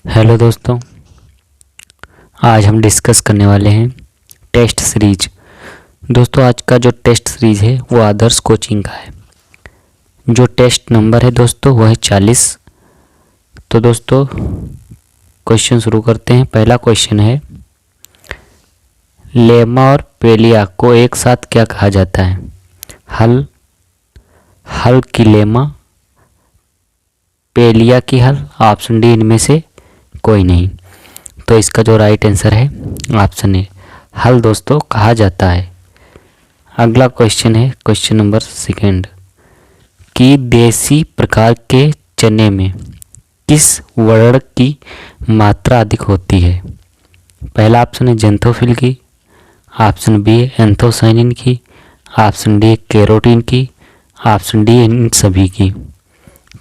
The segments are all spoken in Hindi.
हेलो दोस्तों, आज हम डिस्कस करने वाले हैं टेस्ट सीरीज। दोस्तों, आज का जो टेस्ट सीरीज है वो आदर्श कोचिंग का है। जो टेस्ट नंबर है दोस्तों वो है 40। तो दोस्तों क्वेश्चन शुरू करते हैं। पहला क्वेश्चन है, लेमा और पेलिया को एक साथ क्या कहा जाता है? हल, हल की लेमा, पेलिया की हल, ऑप्शन डी इनमें से कोई नहीं। तो इसका जो राइट आंसर है ऑप्शन ए, हल दोस्तों कहा जाता है। अगला क्वेश्चन है क्वेश्चन नंबर सेकंड, कि देसी प्रकार के चने में किस वर्ण की मात्रा अधिक होती है? पहला ऑप्शन है जेंथोफिल की, ऑप्शन बी है एंथोसाइनिन की, ऑप्शन डी है कैरोटीन की, ऑप्शन डी इन सभी की।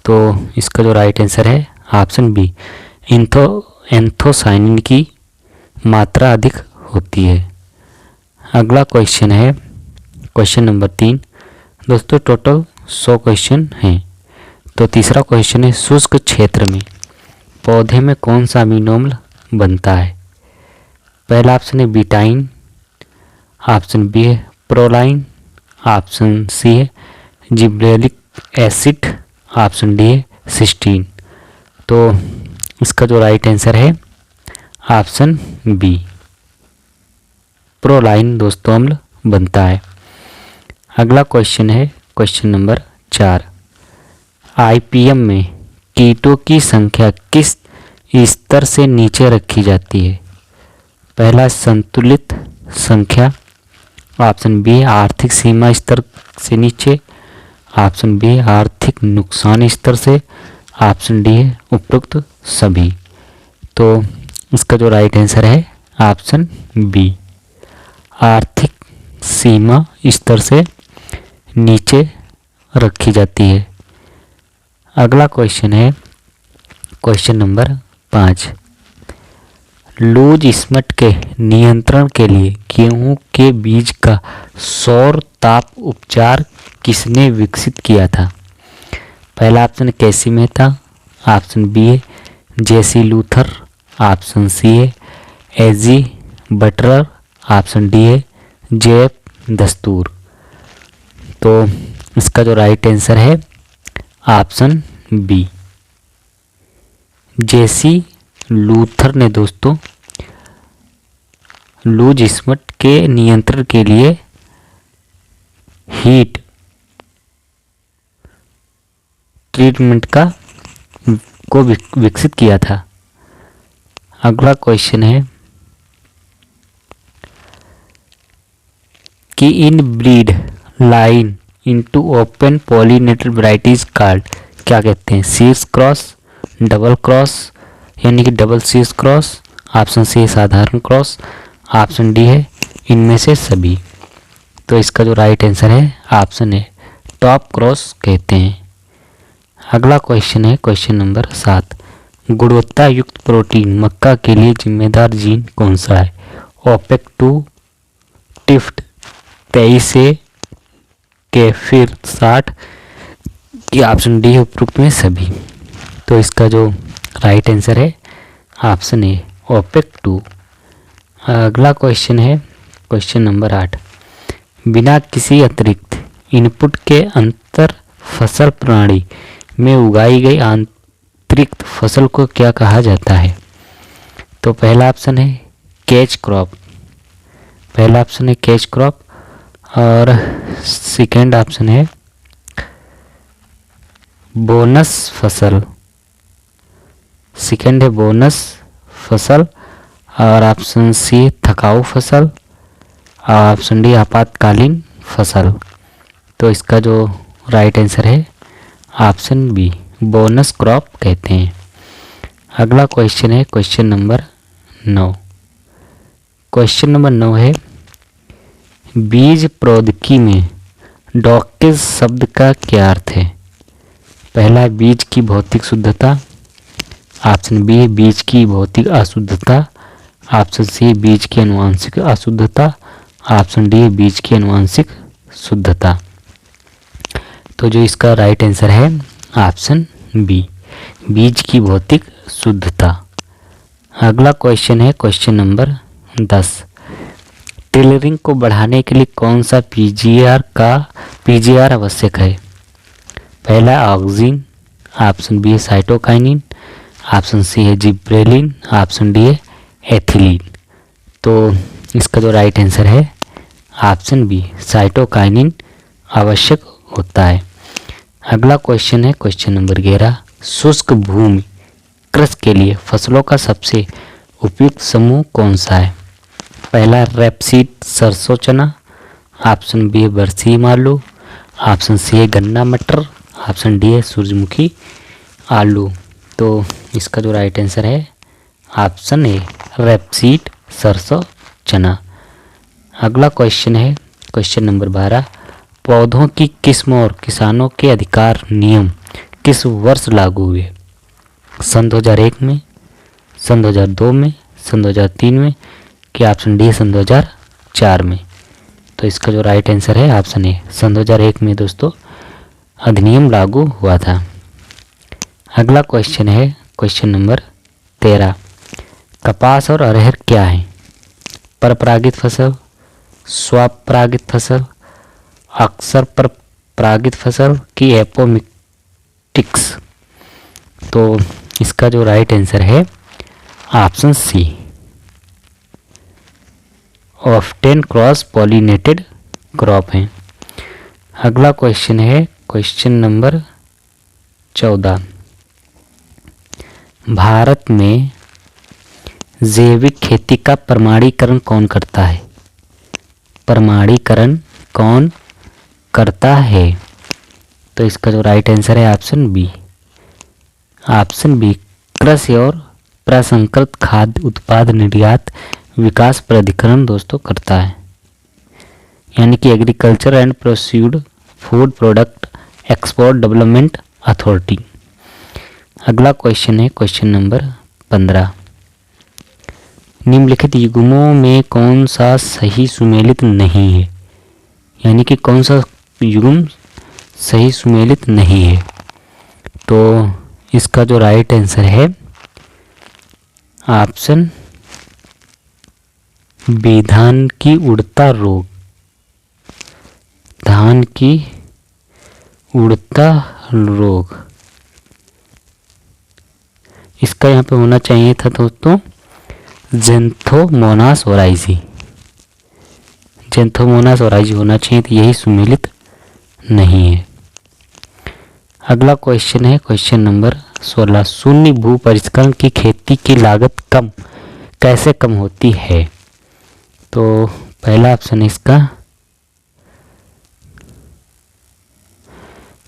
तो इसका जो राइट आंसर है ऑप्शन बी, एंथोसाइनिन की मात्रा अधिक होती है। अगला क्वेश्चन है क्वेश्चन नंबर 3। दोस्तों टोटल 100 क्वेश्चन हैं। तो तीसरा क्वेश्चन है, शुष्क क्षेत्र में पौधे में कौन सा अमीनो अम्ल बनता है? पहला ऑप्शन है बीटाइन, ऑप्शन बी है प्रोलाइन, ऑप्शन सी है जिब्रेलिक एसिड, ऑप्शन डी है सिस्टीन। तो इसका जो राइट आंसर है ऑप्शन बी, प्रोलाइन दोस्तों अम्ल बनता है। अगला क्वेश्चन है क्वेश्चन नंबर 4। आईपीएम में कीटों की संख्या किस स्तर से नीचे रखी जाती है? पहला संतुलित संख्या, ऑप्शन बी आर्थिक सीमा स्तर से नीचे, ऑप्शन बी आर्थिक नुकसान स्तर से, ऑप्शन डी है उपरोक्त सभी। तो इसका जो राइट आंसर है ऑप्शन बी, आर्थिक सीमा स्तर से नीचे रखी जाती है। अगला क्वेश्चन है क्वेश्चन नंबर 5। लूज स्मट के नियंत्रण के लिए गेहूं के बीज का सौर ताप उपचार किसने विकसित किया था? पहला ऑप्शन कैसी मेहता, ऑप्शन बी है जेसी लूथर, ऑप्शन सी है एजी बटलर, ऑप्शन डी है जेएफ दस्तूर। तो इसका जो राइट आंसर है ऑप्शन बी, जेसी लूथर ने दोस्तों लूज स्मट के नियंत्रण के लिए हीट ट्रीटमेंट को विकसित किया था। अगला क्वेश्चन है कि inbred line into open pollinated varieties called, क्या कहते हैं? शीर्ष क्रॉस, डबल क्रॉस यानी कि डबल शीर्ष क्रॉस, ऑप्शन सी साधारण क्रॉस, ऑप्शन डी है इनमें से सभी। तो इसका जो राइट आंसर है ऑप्शन ए, टॉप क्रॉस कहते हैं। अगला क्वेश्चन है क्वेश्चन नंबर 7। गुणवत्ता युक्त प्रोटीन मक्का के लिए जिम्मेदार जीन कौन सा है? ओपेक 2, टिफ्ट 23 ए, केफिर 60 की, ऑप्शन डी है उपरोक्त में सभी। तो इसका जो राइट आंसर है ऑप्शन ए, ओपेक 2। अगला क्वेश्चन है क्वेश्चन नंबर 8। बिना किसी अतिरिक्त इनपुट के अंतर फसल प्रणाली में उगाई गई अतिरिक्त फसल को क्या कहा जाता है? तो पहला ऑप्शन है कैच क्रॉप, पहला ऑप्शन है कैच क्रॉप, और सेकंड ऑप्शन है बोनस फसल, सेकंड है बोनस फसल, और ऑप्शन सी थकाऊ फसल, और ऑप्शन डी आपातकालीन फसल। तो इसका जो राइट आंसर है ऑप्शन बी, बोनस क्रॉप कहते हैं। अगला क्वेश्चन है क्वेश्चन नंबर 9। क्वेश्चन नंबर 9 है, बीज प्रौद्योगिकी में डॉकिंग शब्द का क्या अर्थ है? पहला बीज की भौतिक शुद्धता, ऑप्शन बी बीज की भौतिक अशुद्धता, ऑप्शन सी बीज की आनुवंशिक अशुद्धता, ऑप्शन डी बीज की आनुवंशिक शुद्धता। तो जो इसका राइट आंसर है ऑप्शन बी, बीज की भौतिक शुद्धता। अगला क्वेश्चन है क्वेश्चन नंबर 10। टेलरिंग को बढ़ाने के लिए कौन सा पीजीआर आवश्यक है? पहला ऑक्सिन, ऑप्शन बी है साइटोकाइनिन, ऑप्शन सी है जिब्रेलिन, ऑप्शन डी है एथिलीन। तो इसका जो राइट आंसर है ऑप्शन बी साइटोकाइनिन आवश्यक होता है। अगला क्वेश्चन है क्वेश्चन नंबर 11। शुष्क भूमि कृषि के लिए फसलों का सबसे उपयुक्त समूह कौन सा है? पहला रेपसीड सरसों चना, ऑप्शन बी है बरसीम आलू, ऑप्शन सी है गन्ना मटर, ऑप्शन डी है सूरजमुखी आलू। तो इसका जो राइट आंसर है ऑप्शन ए रेपसीड सरसों चना। अगला क्वेश्चन है क्वेश्चन नंबर 12। पौधों की किस्म और किसानों के अधिकार नियम किस वर्ष लागू हुए? सन 2001 में, सन 2002 में, सन 2003 में कि ऑप्शन डी सन 2004 में? तो इसका जो राइट आंसर है ऑप्शन ए सन 2001 में दोस्तों अधिनियम लागू हुआ था। अगला क्वेश्चन है क्वेश्चन नंबर 13। कपास और अरहर क्या है? परपरागित फसल, स्वपरागित फसल, अक्सर परपरागित फसल की एपोमिक्टिक्स? तो इसका जो राइट आंसर है option C often cross pollinated crop है। अगला क्वेश्चन है क्वेश्चन नंबर 14। भारत में जैविक खेती का प्रमाणीकरण कौन करता है? प्रमाणीकरण कौन करता है? तो इसका जो राइट आंसर है ऑप्शन बी कृषि और प्रसंस्कृत खाद्य उत्पाद निर्यात विकास प्राधिकरण दोस्तों करता है, यानी कि agriculture and produced food product export development authority. अगला क्वेश्चन है क्वेश्चन नंबर 15। निम्नलिखित युग्मों में कौन सा सही सुमेलित नहीं है? यानी कि कौन सा युग्म सही सुमेलित नहीं है? तो इसका जो राइट आंसर है ऑप्शन बी धान की उड़ता रोग। धान की उड़ता रोग इसका यहाँ पे होना चाहिए था दोस्तों ज़ैंथोमोनास ओराइज़ी। ज़ैंथोमोनास ओराइज़ी होना चाहिए तो यही सुमेलित नहीं है। अगला क्वेश्चन है क्वेश्चन नंबर 16। शून्य भू परिष्करण की खेती की लागत कैसे कम होती है? तो पहला ऑप्शन है इसका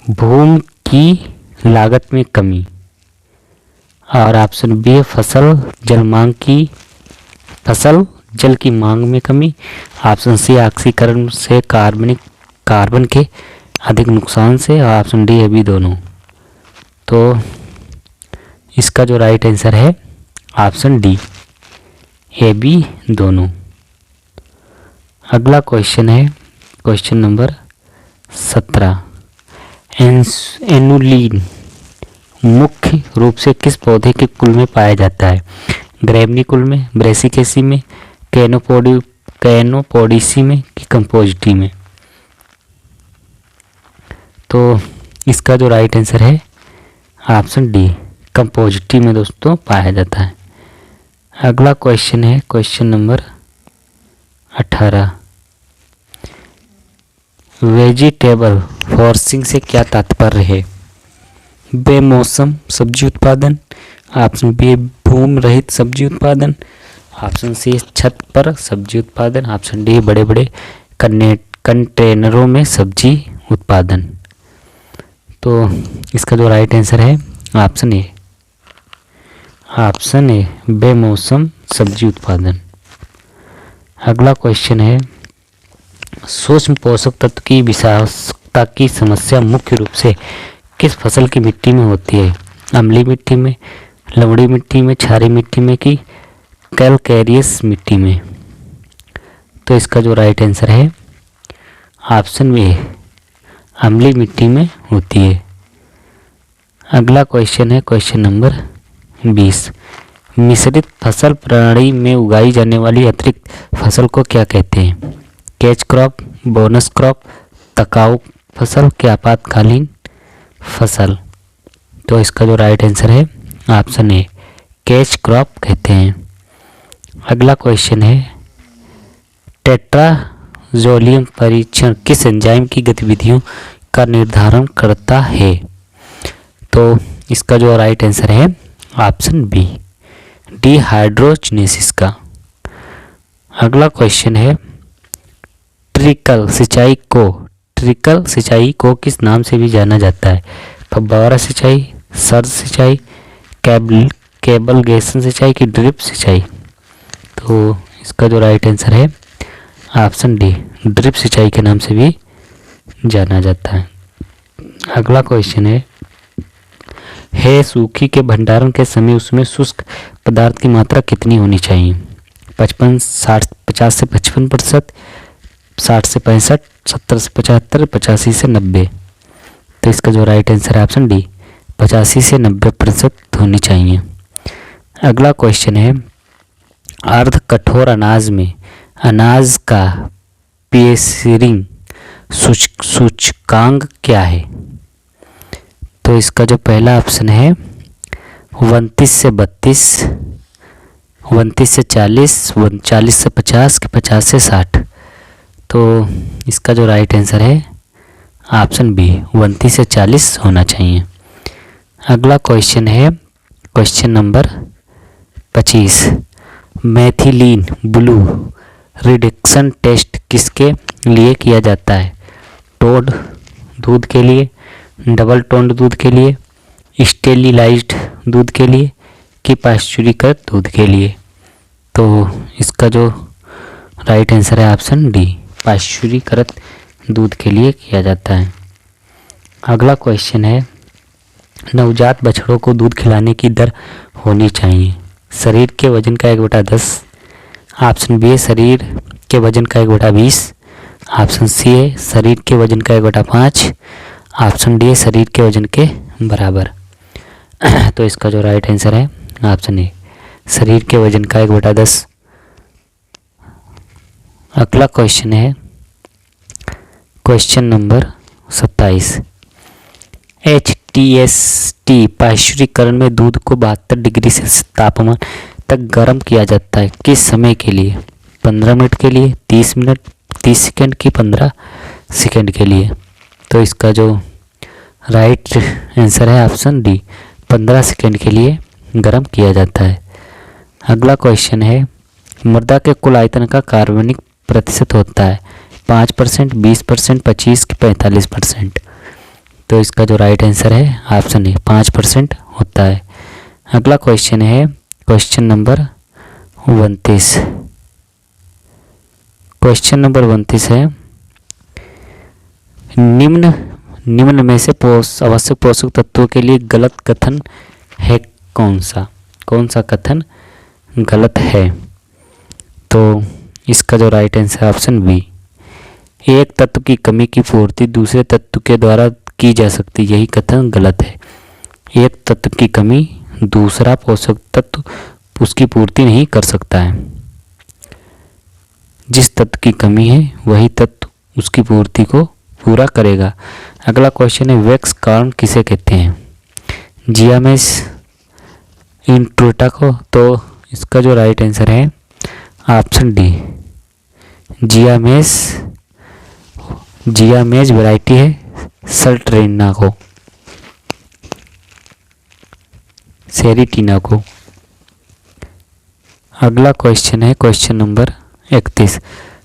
भूमि की लागत में कमी, और ऑप्शन बी है फसल जल की मांग में कमी, ऑप्शन सी ऑक्सीकरण से कार्बन के अधिक नुकसान से, और ऑप्शन डी है बी दोनों। तो इसका जो राइट आंसर है ऑप्शन डी ए बी दोनों। अगला क्वेश्चन है क्वेश्चन नंबर 17। एनुलिन मुख्य रूप से किस पौधे के कुल में पाया जाता है? ग्रेवनी कुल में, ब्रेसिकेसी में, कैनोपोडिसी में कि कंपोजिटी में? तो इसका जो राइट आंसर है ऑप्शन डी कंपोजिटी में दोस्तों पाया जाता है। अगला क्वेश्चन है क्वेश्चन नंबर 18। वेजिटेबल फॉर्सिंग से क्या तात्पर्य है? बेमौसम सब्जी उत्पादन, ऑप्शन बी भूमि रहित सब्जी उत्पादन, ऑप्शन सी छत पर सब्जी उत्पादन, ऑप्शन डी बड़े बड़े कंटेनरों में सब्जी उत्पादन। तो इसका जो राइट आंसर है ऑप्शन ए बेमौसम सब्जी उत्पादन। अगला क्वेश्चन है सूक्ष्म पोषक तत्व की विषाक्तता की समस्या मुख्य रूप से किस फसल की मिट्टी में होती है? अम्लीय मिट्टी में, लवणी मिट्टी में, क्षारीय मिट्टी में कि कैलकेरियस मिट्टी में? तो इसका जो राइट आंसर है ऑप्शन ए अम्लीय मिट्टी में होती है। अगला क्वेश्चन है क्वेश्चन नंबर 20। मिश्रित फसल प्रणाली में उगाई जाने वाली अतिरिक्त फसल को क्या कहते हैं? कैच क्रॉप, बोनस क्रॉप, टकाऊ फसल, क्या आपातकालीन फसल? तो इसका जो राइट आंसर है ऑप्शन ए, कैच क्रॉप कहते हैं। अगला क्वेश्चन है, टेट्राजोलियम परीक्षण किस एंजाइम की गतिविधियों का निर्धारण करता है? तो इसका जो राइट आंसर है ऑप्शन बी, डिहाइड्रोजनेसिस का। अगला क्वेश्चन है, ट्रिकल सिंचाई को किस नाम से भी जाना जाता है? फव्वारा सिंचाई, सर्ज सिंचाई, केबलगेशन सिंचाई की ड्रिप सिंचाई? तो इसका जो राइट आंसर है ऑप्शन डी, ड्रिप सिंचाई के नाम से भी जाना जाता है। अगला क्वेश्चन है सूखी के भंडारण के समय उसमें शुष्क पदार्थ की मात्रा कितनी होनी चाहिए? 50 से 55%, 60 से 65, 70 से 75, 85 से 90? तो इसका जो राइट आंसर है ऑप्शन डी, 85 से 90% होनी चाहिए। अगला क्वेश्चन है, अर्ध कठोर अनाज में अनाज का पेसरिंग सूचकांक क्या है? तो इसका जो पहला ऑप्शन है 29 से 32, 29 से 40, 40 से 50, 50 से 60? तो इसका जो राइट आंसर है ऑप्शन बी, 29 से 40 होना चाहिए। अगला क्वेश्चन है question number 25, methylene blue reduction test किसके लिए किया जाता है? टोड दूध के लिए, डबल टोन्ड दूध के लिए, स्टेरिलाइज्ड दूध के लिए, कि पाश्चुरीकृत दूध के लिए? तो इसका जो राइट आंसर है ऑप्शन डी, पाश्चुरीकृत दूध के लिए किया जाता है। अगला क्वेश्चन है, नवजात बछड़ों को दूध खिलाने की दर होनी चाहिए शरीर के वजन का 1/10, ऑप्शन बी है शरीर के वजन का 1/20, ऑप्शन सी है शरीर के वजन का 1/5, ऑप्शन डी है शरीर के वजन के बराबर। तो इसका जो राइट आंसर है ऑप्शन ए, शरीर के वजन का 1/10। अगला क्वेश्चन है क्वेश्चन नंबर 27, HTST पाश्चुरीकरण में दूध को 72 डिग्री सेल्सियस तापमान तक गर्म किया जाता है किस समय के लिए? 15 मिनट के लिए, 30 मिनट, 30 सेकंड की 15 सेकंड के लिए? तो इसका जो राइट आंसर है ऑप्शन डी, 15 सेकंड के लिए गर्म किया जाता है। अगला क्वेश्चन है, मृदा के कुल आयतन का कार्बनिक प्रतिशत होता है 5%, 20%, 25 की 45%? तो इसका जो राइट आंसर है ऑप्शन ए, 5% होता है। अगला क्वेश्चन है क्वेश्चन नंबर 29। क्वेश्चन नंबर 29 है, निम्न में से आवश्यक पोषक तत्वों के लिए गलत कथन है कौन सा कथन गलत है? तो इसका जो राइट आंसर है ऑप्शन बी, एक तत्व की कमी की पूर्ति दूसरे तत्व के द्वारा की जा सकती, यही कथन गलत है। एक तत्व की कमी दूसरा पोषक तत्व उसकी पूर्ति नहीं कर सकता है। जिस तत्व की कमी है वही तत्व उसकी पूर्ति को पूरा करेगा। अगला क्वेश्चन है, वैक्स कार्न किसे कहते हैं? जियामेस इंट्रोटा को? तो इसका जो राइट आंसर है ऑप्शन डी, जियामेज वैरायटी है सल्टरेना को, सेरिटीना को। अगला क्वेश्चन है क्वेश्चन नंबर 31,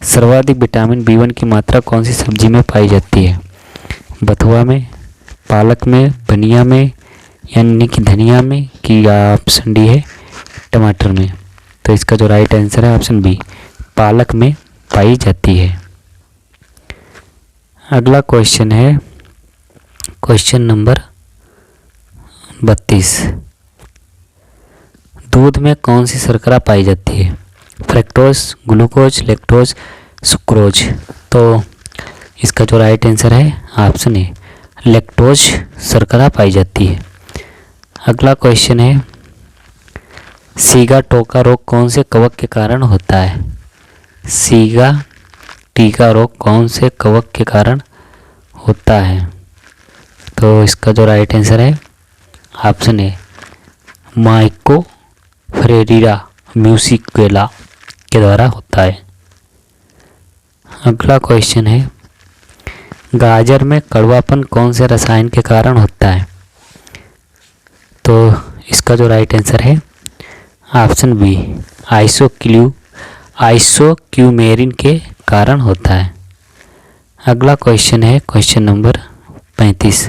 सर्वाधिक विटामिन B1 की मात्रा कौन सी सब्जी में पाई जाती है? बथुआ में, पालक में, बनिया में, यानी कि धनिया में, कि ऑप्शन डी है टमाटर में? तो इसका जो राइट आंसर है ऑप्शन बी, पालक में पाई जाती है। अगला क्वेश्चन है क्वेश्चन नंबर 32, दूध में कौन सी शर्करा पाई जाती है? Fructose, glucose, lactose, sucrose? तो इसका जो राइट आंसर है ऑप्शन ए, लैक्टोज शर्करा पाई जाती है। अगला क्वेश्चन है सीगा टोका रोग कौन से कवक के कारण होता है? सीगा टीका रोग कौन से कवक के कारण होता है? तो इसका जो राइट आंसर है ऑप्शन ए माइकोफेरेरिया म्यूसिकुला के द्वारा होता है। अगला क्वेश्चन है गाजर में कड़वापन कौन से रसायन के कारण होता है? तो इसका जो राइट आंसर है ऑप्शन बी आइसोक्यूमेरिन के कारण होता है। अगला क्वेश्चन है क्वेश्चन नंबर 35।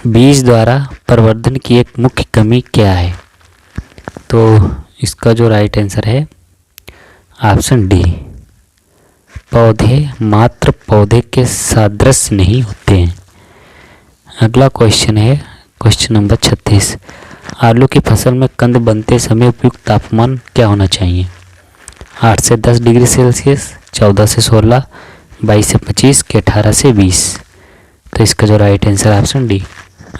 बीज द्वारा प्रवर्धन की एक मुख्य कमी क्या है? तो इसका जो राइट आंसर है ऑप्शन डी पौधे मात्र पौधे के सदृश नहीं होते हैं। अगला क्वेश्चन है क्वेश्चन नंबर 36। आलू की फसल में कंद बनते समय उपयुक्त तापमान क्या होना चाहिए? 8 से 10 डिग्री सेल्सियस, 14 से 16, 22 से 25 के 18 से 20। तो इसका जो राइट आंसर ऑप्शन डी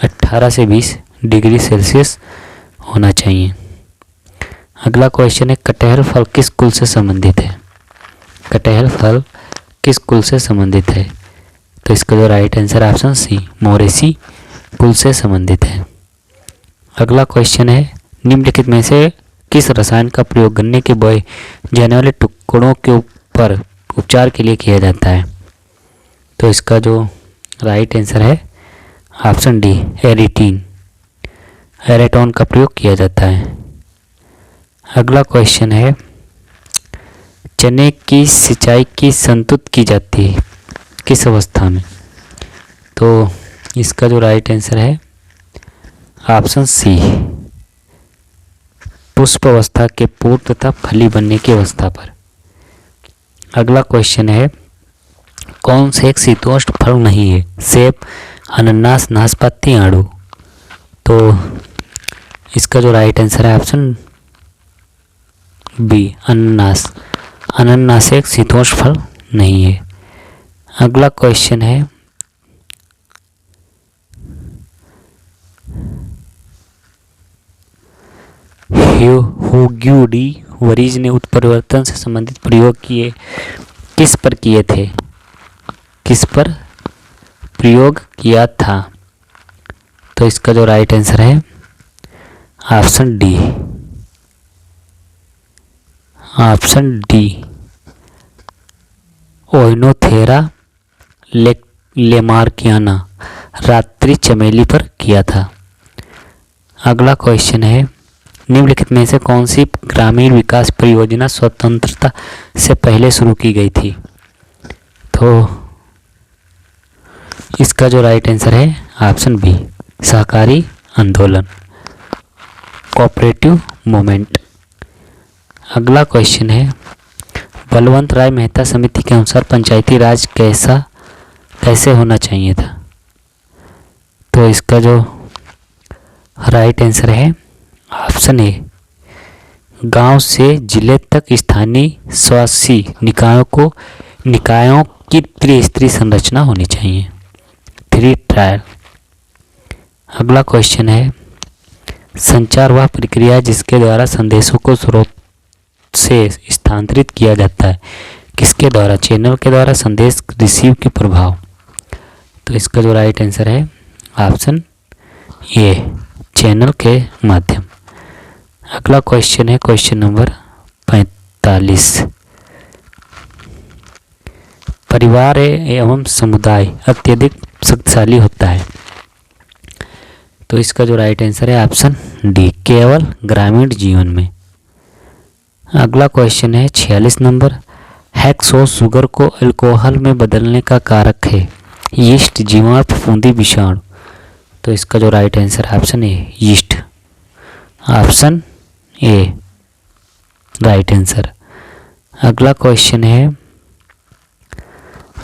18 से 20 डिग्री सेल्सियस होना चाहिए। अगला क्वेश्चन है कटहल फल किस कुल से संबंधित है? कटहल फल किस कुल से संबंधित है? तो इसका जो राइट आंसर ऑप्शन सी मोरेसी कुल से संबंधित है। अगला क्वेश्चन है निम्नलिखित में से किस रसायन का प्रयोग गन्ने के बोए जाने वाले टुकड़ों के ऊपर उपचार के लिए किया जाता है? तो इसका जो राइट आंसर है ऑप्शन डी एरेटोन का प्रयोग किया जाता है। अगला क्वेश्चन है चने की सिंचाई की संतुत की जाती है किस अवस्था में? तो इसका जो राइट आंसर है ऑप्शन सी पुष्प अवस्था के पूर्व तथा फली बनने की अवस्था पर। अगला क्वेश्चन है कौन से एक शीतोष्ण फल नहीं है? सेब, अनानास, नाशपाती, आड़ू। तो इसका जो राइट आंसर है ऑप्शन बी अनानास। अनानास एक शीतोष्ण फल नहीं है। अगला क्वेश्चन है ह्यूग्यू डी वरीज ने उत्परिवर्तन से संबंधित प्रयोग किए किस पर किए थे? किस पर प्रयोग किया था? तो इसका जो राइट आंसर है ऑप्शन डी ओइनोथेरा लेमार्कियाना रात्रि चमेली पर किया था। अगला क्वेश्चन है निम्नलिखित में से कौन सी ग्रामीण विकास परियोजना स्वतंत्रता से पहले शुरू की गई थी? तो इसका जो राइट आंसर है ऑप्शन बी सहकारी आंदोलन कोऑपरेटिव मूवमेंट। अगला क्वेश्चन है बलवंत राय मेहता समिति के अनुसार पंचायती राज कैसे होना चाहिए था? तो इसका जो राइट आंसर है ऑप्शन ए गांव से जिले तक स्थानीय स्वशासी निकायों की त्रिस्तरीय संरचना होनी चाहिए 3 ट्रायल। अगला क्वेश्चन है संचार वह प्रक्रिया जिसके द्वारा संदेशों को स्रोत से स्थानांतरित किया जाता है किसके द्वारा? चैनल के द्वारा, संदेश रिसीव के प्रभाव। तो इसका जो राइट आंसर है ऑप्शन ए चैनल के माध्यम। अगला क्वेश्चन है क्वेश्चन नंबर 45। परिवार एवं समुदाय अत्यधिक शक्तिशाली होता है। तो इसका जो राइट आंसर है ऑप्शन डी केवल ग्रामीण जीवन में। अगला क्वेश्चन है 46 नंबर हेक्सो शुगर को अल्कोहल में बदलने का कारक है यीस्ट, जीवाणु, फफूंदी, विषाणु। तो इसका जो राइट आंसर है option A yeast. Option A right answer. अगला क्वेश्चन है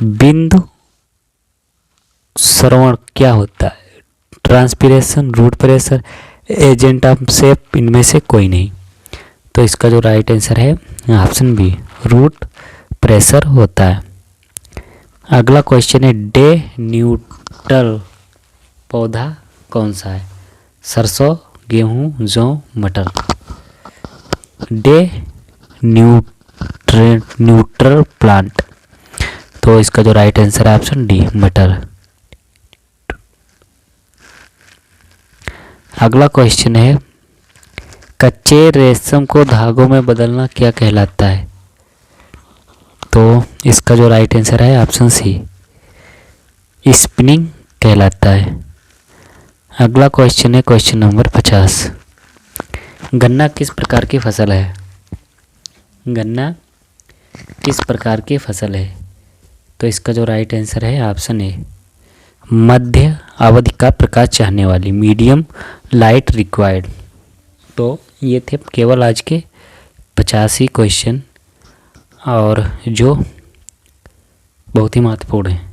बिंदु श्रवण क्या होता है? Transpiration, root pressure, agent of shape, इनमें से कोई नहीं। तो इसका जो राइट आंसर है ऑप्शन बी रूट प्रेशर होता है। अगला क्वेश्चन है डे न्यूट्रल पौधा कौन सा है? सरसों, गेहूं, जौ, मटर। Day neutral plant. तो इसका जो राइट आंसर है ऑप्शन डी, मटर। अगला क्वेश्चन है, कच्चे रेशम को धागों में बदलना क्या कहलाता है? तो इसका जो राइट आंसर है ऑप्शन सी, स्पिनिंग कहलाता है। अगला क्वेश्चन है क्वेश्चन नंबर 50। गन्ना किस प्रकार की फसल है? गन्ना किस प्रकार की फसल है? तो इसका जो राइट आंसर है ऑप्शन ए, मध्य अवधि का प्रकाश चाहने वाली, मीडियम लाइट रिक्वायर्ड। तो ये थे केवल आज के 50 ही क्वेश्चन और जो बहुत ही महत्वपूर्ण हैं।